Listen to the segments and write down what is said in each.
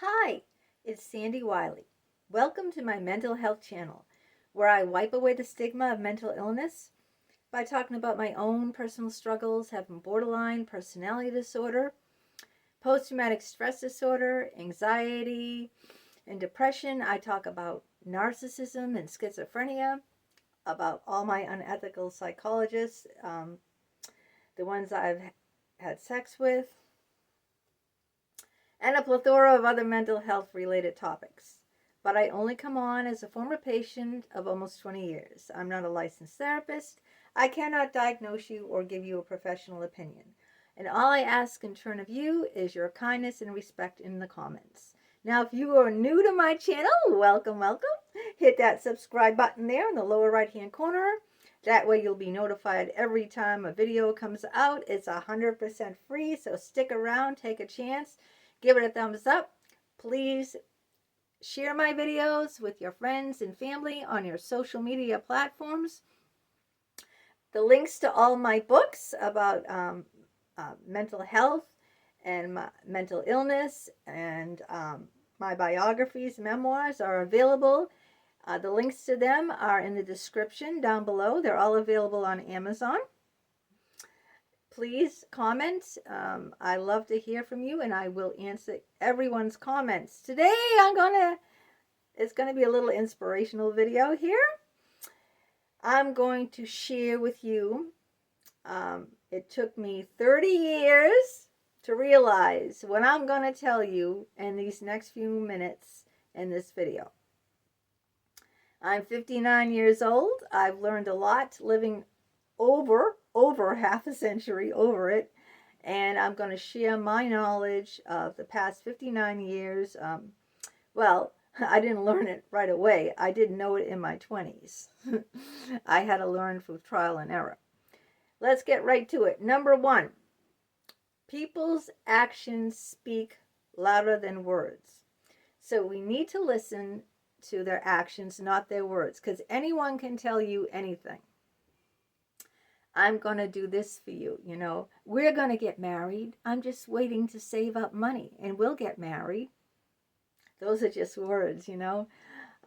Hi, it's Sandy Wiley. Welcome to my mental health channel, where I wipe away the stigma of mental illness by talking about my own personal struggles, having borderline personality disorder, post-traumatic stress disorder, anxiety, and depression. I talk about narcissism and schizophrenia, about all my unethical psychologists, the ones I've had sex with, and a plethora of other mental health related topics. But I only come on as a former patient of almost 20 years. I'm not a licensed therapist. I cannot diagnose you or give you a professional opinion. And all I ask in turn of you is your kindness and respect in the comments. Now, if you are new to my channel, welcome, welcome. Hit that subscribe button there in the lower right-hand corner. That way you'll be notified every time a video comes out. It's 100% free, so stick around, take a chance. Give it a thumbs up. Please share my videos with your friends and family on your social media platforms. The links to all my books about mental health and mental illness and my biographies, memoirs are available. The links to them are in the description down below. They're all available on Amazon. Please comment. I love to hear from you, and I will answer everyone's comments. Today, it's going to be a little inspirational video here. I'm going to share with you, it took me 30 years to realize what I'm going to tell you in these next few minutes in this video. I'm 59 years old. I've learned a lot living over half a century over it, and I'm going to share my knowledge of the past 59 years. Well, I didn't learn it right away. I didn't know it in my 20s. I had to learn through trial and error. Let's get right to it. Number one, people's actions speak louder than words. So we need to listen to their actions, not their words, because anyone can tell you anything. I'm going to do this for you, you know. We're going to get married. I'm just waiting to save up money and we'll get married. Those are just words, you know.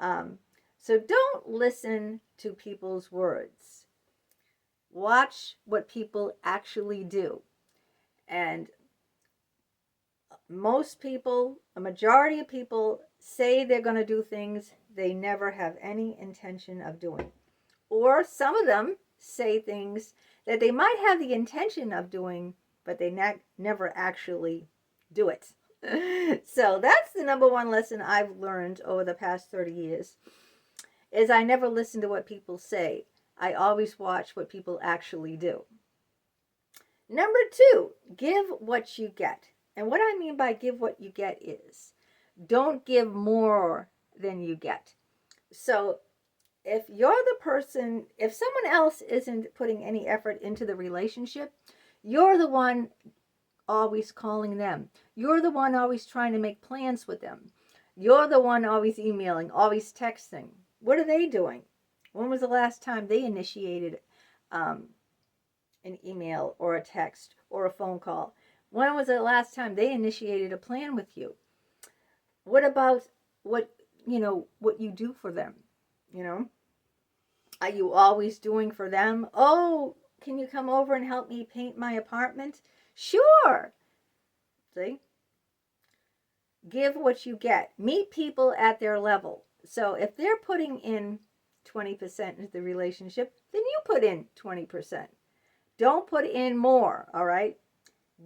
So don't listen to people's words. Watch what people actually do. And most people, a majority of people, say they're going to do things they never have any intention of doing. Or some of them say things that they might have the intention of doing, but they never actually do it. So that's the number one lesson I've learned over the past 30 years, is I never listen to what people say. I always watch what people actually do. Number two, give what you get. And what I mean by give what you get is, don't give more than you get. So if you're the person, if someone else isn't putting any effort into the relationship, you're the one always calling them. You're the one always trying to make plans with them. You're the one always emailing, always texting. What are they doing? When was the last time they initiated an email or a text or a phone call? When was the last time they initiated a plan with you? What about what you do for them? You know? Are you always doing for them? Oh, can you come over and help me paint my apartment? Sure. See? Give what you get. Meet people at their level. So if they're putting in 20% into the relationship, then you put in 20%. Don't put in more, all right?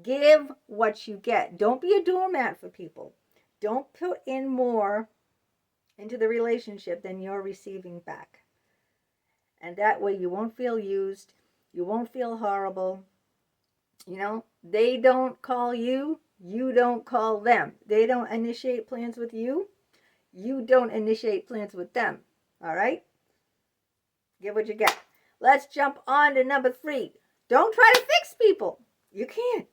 Give what you get. Don't be a doormat for people. Don't put in more into the relationship than you're receiving back. And that way you won't feel used. You won't feel horrible. You know, they don't call you. You don't call them. They don't initiate plans with you. You don't initiate plans with them. All right? Give what you get. Let's jump on to number three. Don't try to fix people. You can't.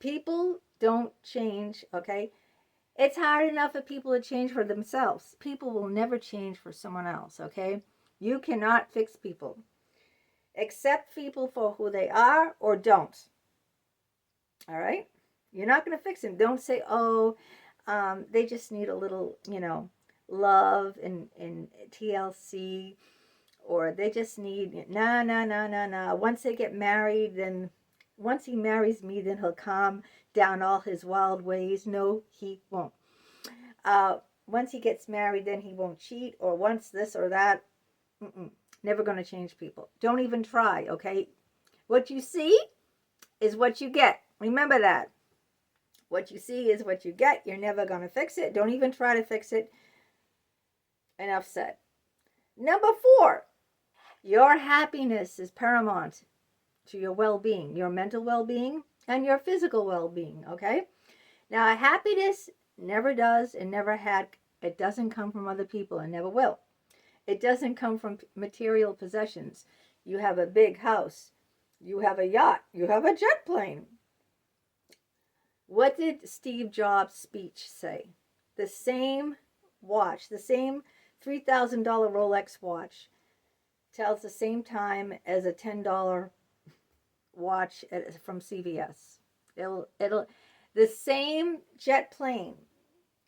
People don't change, okay? It's hard enough for people to change for themselves. People will never change for someone else, okay? You cannot fix people. Accept people for who they are or don't. All right? You're not going to fix them. Don't say, oh, They just need a little, you know, love and TLC, or they just need, nah. Once they get married, then once he marries me, then he'll calm down all his wild ways. No, he won't. Once he gets married, then he won't cheat, or once this or that. Never going to change people. Don't even try, okay? What you see is what you get. Remember that. What you see is what you get. You're never going to fix it. Don't even try to fix it. Enough said. Number 4, your happiness is paramount to your well-being, your mental well-being and your physical well-being, okay? Now, happiness never does and never had, it doesn't come from other people and never will. It doesn't come from material possessions. You have a big house. You have a yacht. You have a jet plane. What did Steve Jobs' speech say? The same watch, the same $3,000 Rolex watch tells the same time as a $10 watch from CVS. The same jet plane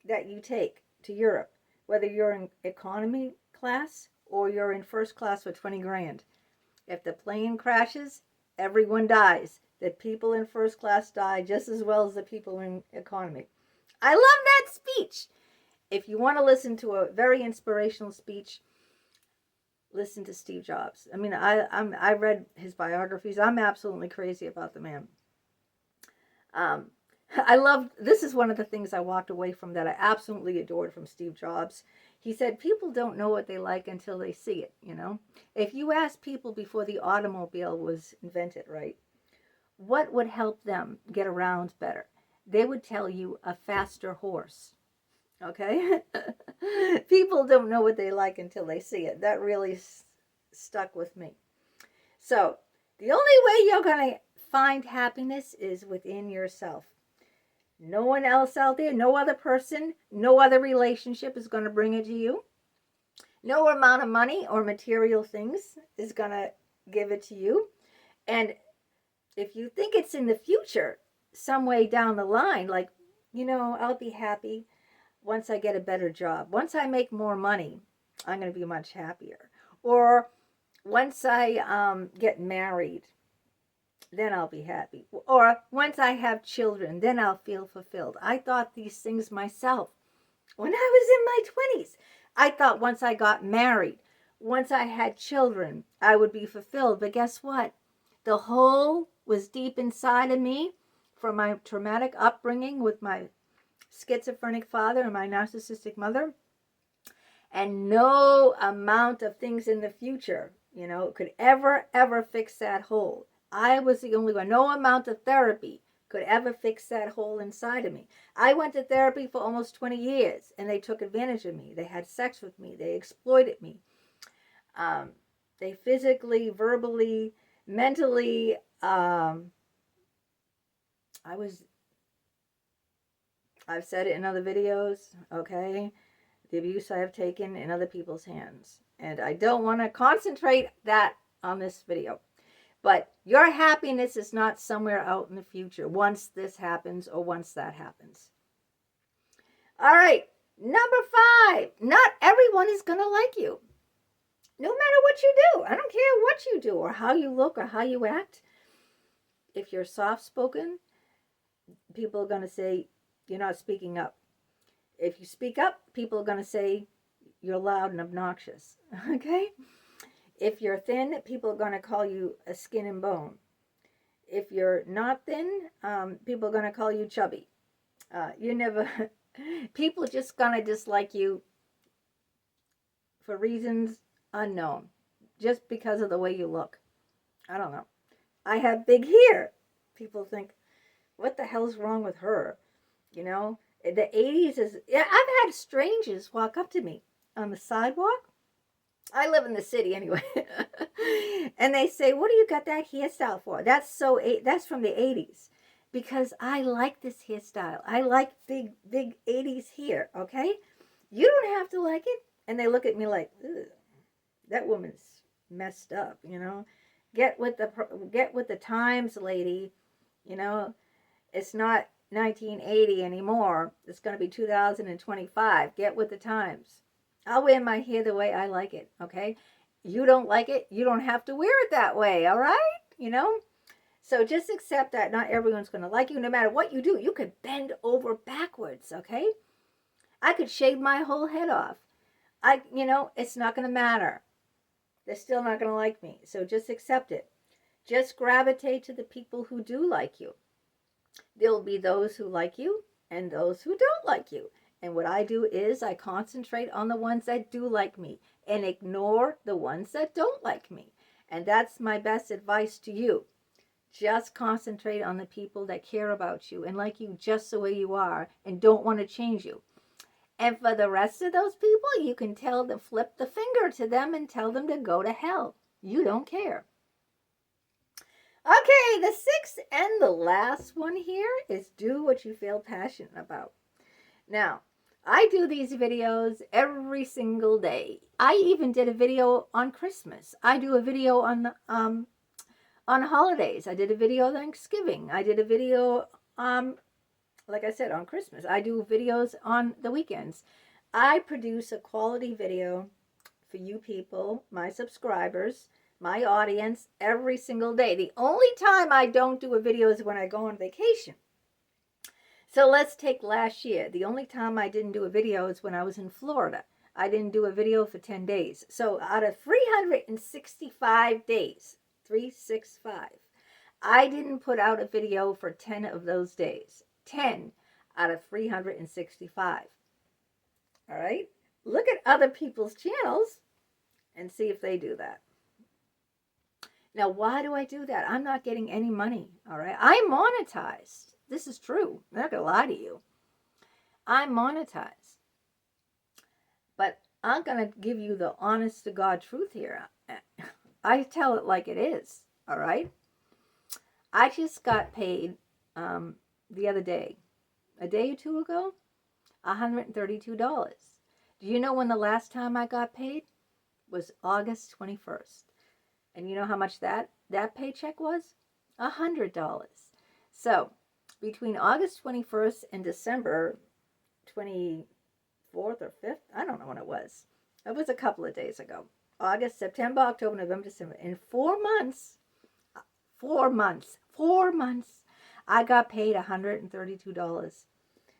that you take to Europe, whether you're in economy class or you're in first class for 20 grand. If the plane crashes, everyone dies. The people in first class die just as well as the people in economy. I love that speech. If you want to listen to a very inspirational speech, listen to Steve Jobs. I mean, I read his biographies. I'm absolutely crazy about the man. This is one of the things I walked away from that I absolutely adored from Steve Jobs. He said, people don't know what they like until they see it, you know? If you ask people before the automobile was invented, right, what would help them get around better? They would tell you a faster horse, okay? People don't know what they like until they see it. That really stuck with me. So, the only way you're going to find happiness is within yourself. No one else out there, no other person, no other relationship is going to bring it to you. No amount of money or material things is going to give it to you. And if you think it's in the future, some way down the line, like, you know, I'll be happy once I get a better job. Once I make more money, I'm going to be much happier. Or once I get married, then I'll be happy. Or once I have children, then I'll feel fulfilled. I thought these things myself. When I was in my 20s, I thought once I got married, once I had children, I would be fulfilled. But guess what? The hole was deep inside of me from my traumatic upbringing with my schizophrenic father and my narcissistic mother. And no amount of things in the future, you know, could ever fix that hole. I was the only one. No amount of therapy could ever fix that hole inside of me. I went to therapy for almost 20 years, and they took advantage of me. They had sex with me. They exploited me. They physically, verbally, mentally, I've said it in other videos, okay? The abuse I have taken in other people's hands. And I don't want to concentrate that on this video. But your happiness is not somewhere out in the future once this happens or once that happens. All right, number 5. Not everyone is going to like you. No matter what you do. I don't care what you do or how you look or how you act. If you're soft-spoken, people are going to say you're not speaking up. If you speak up, people are going to say you're loud and obnoxious. Okay? If you're thin, people are going to call you a skin and bone. If you're not thin, people are going to call you chubby. People just going to dislike you for reasons unknown, just because of the way you look. I don't know. I have big hair. People think, what the hell's wrong with her? You know, the 80s is, yeah, I've had strangers walk up to me on the sidewalk. I live in the city anyway. And they say, what do you got that hairstyle for? That's from the 80s. Because I like this hairstyle. I like big 80s hair, okay? You don't have to like it. And they look at me like, ugh, that woman's messed up, you know? Get with the times, lady. You know, it's not 1980 anymore. It's going to be 2025. Get with the times. I'll wear my hair the way I like it, okay? You don't like it, you don't have to wear it that way, all right? You know? So just accept that not everyone's going to like you. No matter what you do, you could bend over backwards, okay? I could shave my whole head off. It's not going to matter. They're still not going to like me. So just accept it. Just gravitate to the people who do like you. There'll be those who like you and those who don't like you. And what I do is I concentrate on the ones that do like me and ignore the ones that don't like me. And that's my best advice to you. Just concentrate on the people that care about you and like you just the way you are and don't want to change you. And for the rest of those people, you can flip the finger to them and tell them to go to hell. You don't care. Okay, the sixth and the last one here is do what you feel passionate about. Now, I do these videos every single day. I even did a video on Christmas. I do a video on holidays. I did a video on Thanksgiving. I did a video, like I said, on Christmas. I do videos on the weekends. I produce a quality video for you people, my subscribers, my audience, every single day. The only time I don't do a video is when I go on vacation. So let's take last year. The only time I didn't do a video is when I was in Florida. I didn't do a video for 10 days. So out of 365 days, 365, I didn't put out a video for 10 of those days. 10 out of 365. All right? Look at other people's channels and see if they do that. Now, why do I do that? I'm not getting any money, all right? I'm monetized. This is true. I'm not going to lie to you. I'm monetized. But I'm going to give you the honest to God truth here. I tell it like it is, all right? I just got paid the other day, a day or two ago, $132. Do you know when the last time I got paid? Was August 21st. And you know how much that paycheck was? $100. So between August 21st and December 24th or 5th, I don't know when it was. It was a couple of days ago. August, September, October, November, December. In 4 months, I got paid $132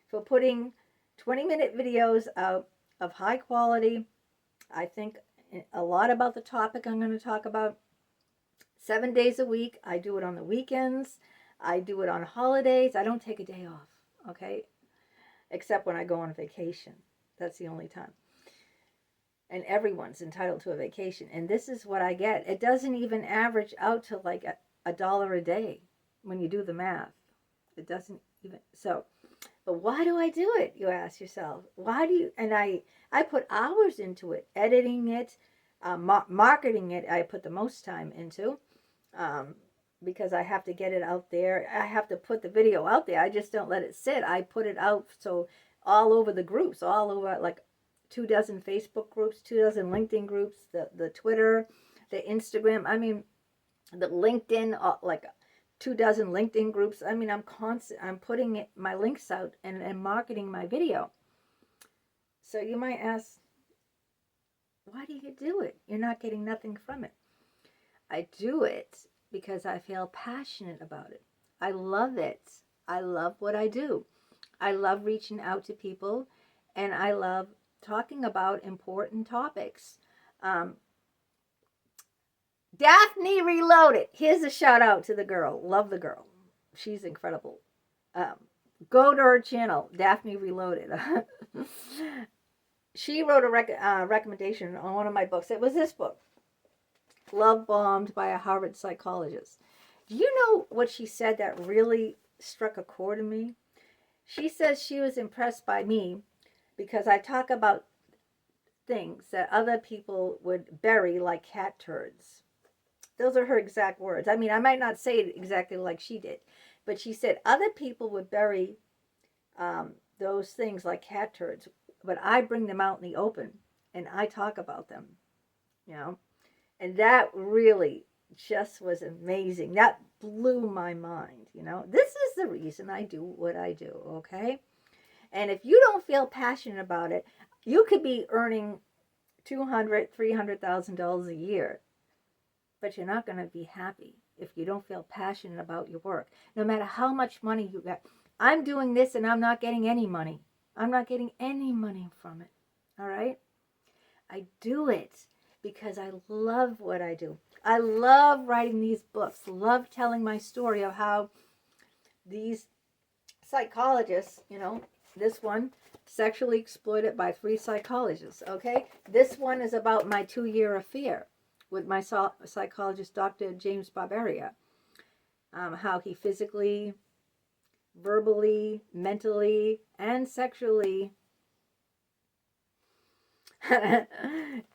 for putting 20-minute videos out of high quality. I think a lot about the topic I'm going to talk about. 7 days a week. I do it on the weekends. I do it on holidays. I don't take a day off, okay? Except when I go on vacation. That's the only time. And everyone's entitled to a vacation. And this is what I get. It doesn't even average out to like $1 a day when you do the math. It doesn't even. So, but why do I do it? You ask yourself. Why do you? And I put hours into it, editing it, marketing it. I put the most time into, because I have to get it out there. I have to put the video out there. I just don't let it sit. I put it out so all over the groups, all over like 24 Facebook groups, 24 LinkedIn groups, the Twitter, the Instagram. I mean, the LinkedIn, like 24 LinkedIn groups. I mean, I'm putting my links out and marketing my video. So you might ask, why do you do it? You're not getting nothing from it. I do it because I feel passionate about it. I love it. I love what I do. I love reaching out to people, and I love talking about important topics. Daphne Reloaded. Here's a shout out to the girl. Love the girl. She's incredible. Go to her channel, Daphne Reloaded. She wrote a recommendation on one of my books. It was this book, Love Bombed by a Harvard Psychologist. Do you know what she said that really struck a chord in me? She says she was impressed by me because I talk about things that other people would bury like cat turds. Those are her exact words. I mean, I might not say it exactly like she did, but she said other people would bury those things like cat turds, but I bring them out in the open and I talk about them, you know, and that really just was amazing. That blew my mind, you know. This is the reason I do what I do, okay? And if you don't feel passionate about it, you could be earning $200,000, $300,000 a year, but you're not going to be happy if you don't feel passionate about your work. No matter how much money you get. I'm doing this and I'm not getting any money. I'm not getting any money from it. All right? I do it because I love what I do. I love writing these books. Love telling my story of how these psychologists, you know, this one, sexually exploited by 3 psychologists, okay? This one is about my 2-year affair with my psychologist, Dr. 𝗤𝗂𝗵𝗏𝗏. How he physically, verbally, mentally, and sexually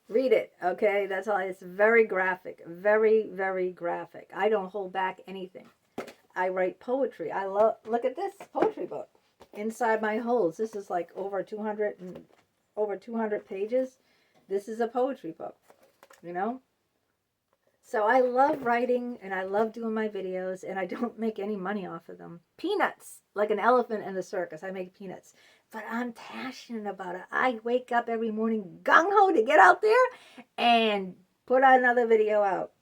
read it, okay? That's all. It's very graphic, very, very graphic. I don't hold back anything. I write poetry. I love, look at this poetry book. Inside My Holes. This is like over 200 pages. This is a poetry book, you know? So I love writing and I love doing my videos, and I don't make any money off of them. Peanuts, like an elephant in the circus. I make peanuts. But I'm passionate about it. I wake up every morning gung-ho to get out there and put another video out.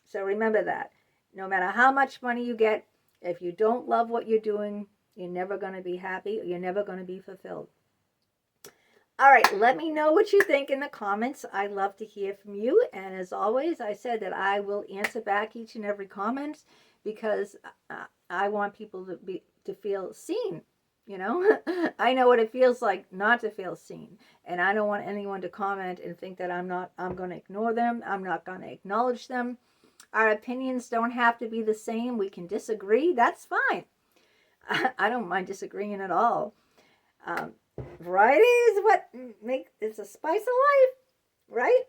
So remember that. No matter how much money you get, if you don't love what you're doing, you're never going to be happy. You're never going to be fulfilled. All right, let me know what you think in the comments. I love to hear from you. And as always, I said that I will answer back each and every comment because I want people to feel seen. You know, I know what it feels like not to feel seen. And I don't want anyone to comment and think that I'm going to ignore them. I'm not going to acknowledge them. Our opinions don't have to be the same. We can disagree. That's fine. I don't mind disagreeing at all. Variety is what it's a spice of life, right?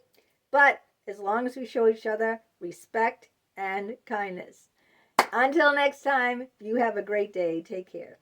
But as long as we show each other respect and kindness. Until next time, you have a great day. Take care.